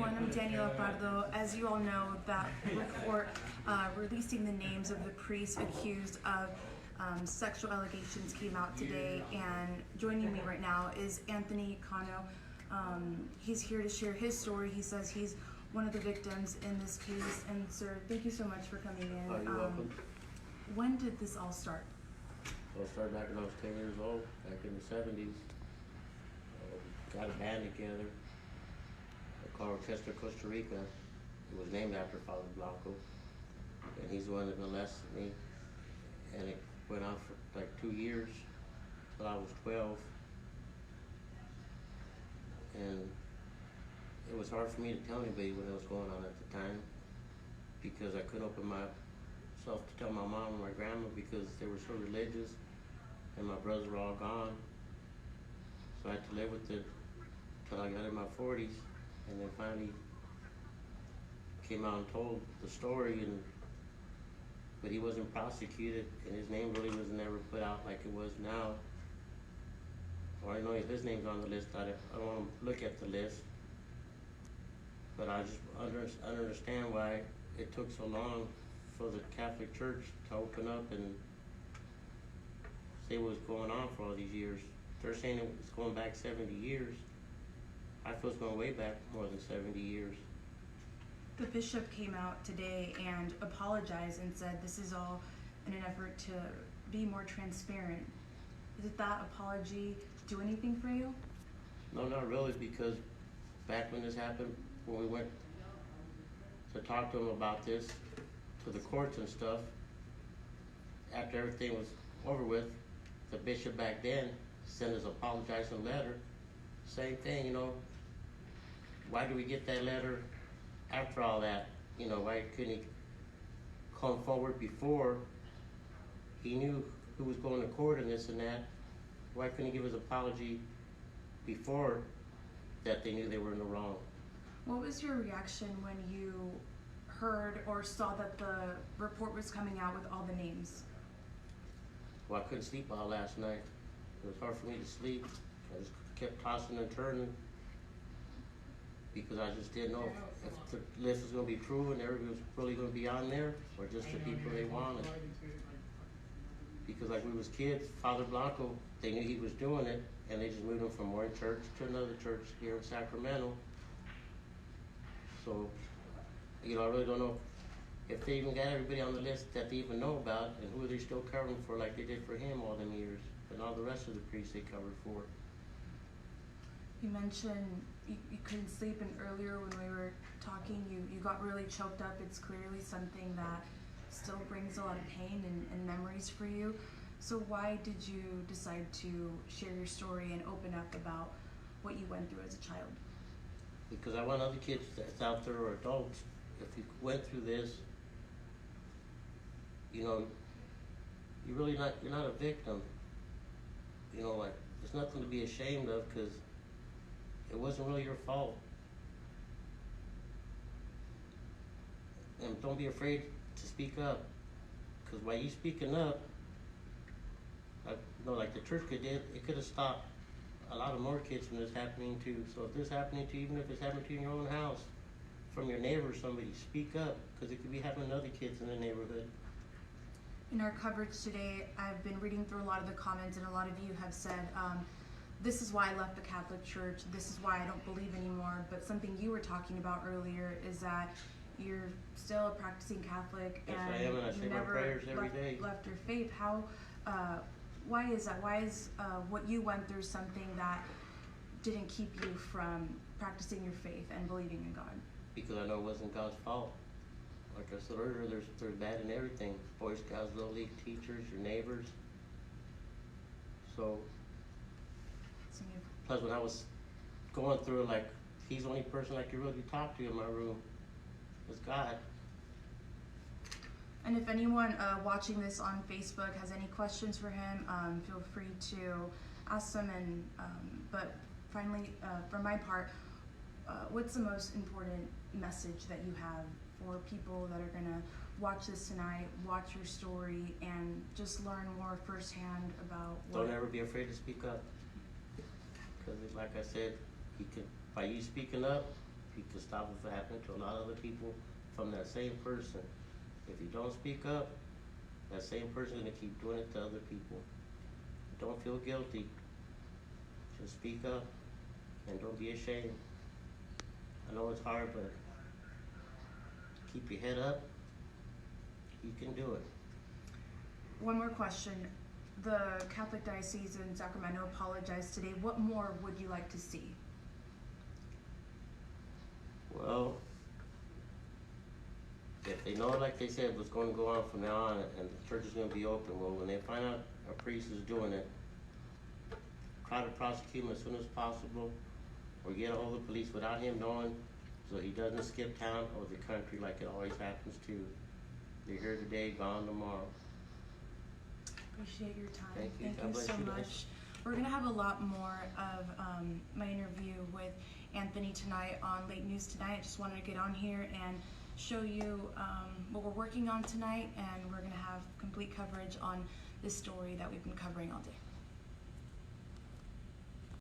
everyone. I'm Daniela Pardo. As you all know, that report releasing the names of the priests accused of sexual allegations came out today, and joining me right now is Anthony Cano. He's here to share his story. He says he's one of the victims in this case. And sir, thank you so much for coming in. Oh, you're welcome. When did this all start? Well, it started back when I was 10 years old, back in the 70s. Got a band together called Chester, Costa Rica. It was named after Father Blanco, and he's the one that molested me. And it went on for like 2 years till I was 12. And it was hard for me to tell anybody what was going on at the time, because I couldn't open myself to tell my mom and my grandma because they were so religious, and my brothers were all gone. So I had to live with it till I got in my 40s, and then finally came out and told the story. But he wasn't prosecuted, and his name really was never put out like it was now. Or I know if his name's on the list, I don't want to look at the list. But I just understand why it took so long for the Catholic Church to open up and say what was going on for all these years. They're saying it's going back 70 years. I feel it's going way back more than 70 years. The bishop came out today and apologized and said this is all in an effort to be more transparent. Did that apology do anything for you? No, not really, because back when this happened, when we went to talk to him about this, to the courts and stuff, after everything was over with, the bishop back then sent us an apologizing letter. Same thing, you know. Why do we get that letter after all that? You know, why couldn't he come forward before he knew who was going to court and this and that? Why couldn't he give his apology before that they knew they were in the wrong? What was your reaction when you heard or saw that the report was coming out with all the names? Well, I couldn't sleep all last night. It was hard for me to sleep. I just kept tossing and turning because I just didn't know if the list was going to be true and everybody was really going to be on there, or just the people they wanted. Because like we was kids, Father Blanco, they knew he was doing it, and they just moved him from one church to another church here in Sacramento. So, you know, I really don't know if they even got everybody on the list that they even know about, and who they're still covering for like they did for him all them years, and all the rest of the priests they covered for. You mentioned you couldn't sleep, and earlier when we were talking, you got really choked up. It's clearly something that still brings a lot of pain and memories for you. So why did you decide to share your story and open up about what you went through as a child? Because I want other kids that's out there, or adults, if you went through this, you know, you're not a victim. You know, like, there's nothing to be ashamed of, because it wasn't really your fault. And don't be afraid to speak up, because by you speaking up, like the church could did, it could have stopped a lot of more kids from this happening too. So if this happening to you, even if it's happening to you in your own house, from your neighbor or somebody, speak up, because it could be happening to other kids in the neighborhood. In our coverage today, I've been reading through a lot of the comments, and a lot of you have said, this is why I left the Catholic Church, this is why I don't believe anymore. But something you were talking about earlier is that you're still a practicing Catholic, Yes, and I am, and I say my prayers every day. left your faith. Why is that? Why is what you went through something that didn't keep you from practicing your faith and believing in God? Because I know it wasn't God's fault. Like I said earlier, there's bad in everything. Boy Scouts, Little League teachers, your neighbors. So, plus when I was going through it, like, he's the only person I could really talk to in my room, was God. And if anyone watching this on Facebook has any questions for him, feel free to ask them. And but finally, for my part, what's the most important message that you have for people that are gonna watch this tonight, watch your story, and just learn more firsthand about Don't ever be afraid to speak up. Because like I said, by you speaking up, We could stop it from happening to a lot of other people from that same person. If you don't speak up, that same person is gonna keep doing it to other people. Don't feel guilty. Just speak up and don't be ashamed. I know it's hard, but keep your head up. You can do it. One more question. The Catholic Diocese in Sacramento apologized today. What more would you like to see? Well, if they know, like they said, what's going to go on from now on, and the church is going to be open, well, when they find out a priest is doing it, try to prosecute him as soon as possible, or get a hold of the police without him knowing, so he doesn't skip town or the country like it always happens to. They're here today, gone tomorrow. Appreciate your time. Thank you. Thank God you bless so you much. guys. We're going to have a lot more of my interview with Anthony tonight on Late News Tonight. I just wanted to get on here and show you what we're working on tonight, and we're going to have complete coverage on this story that we've been covering all day.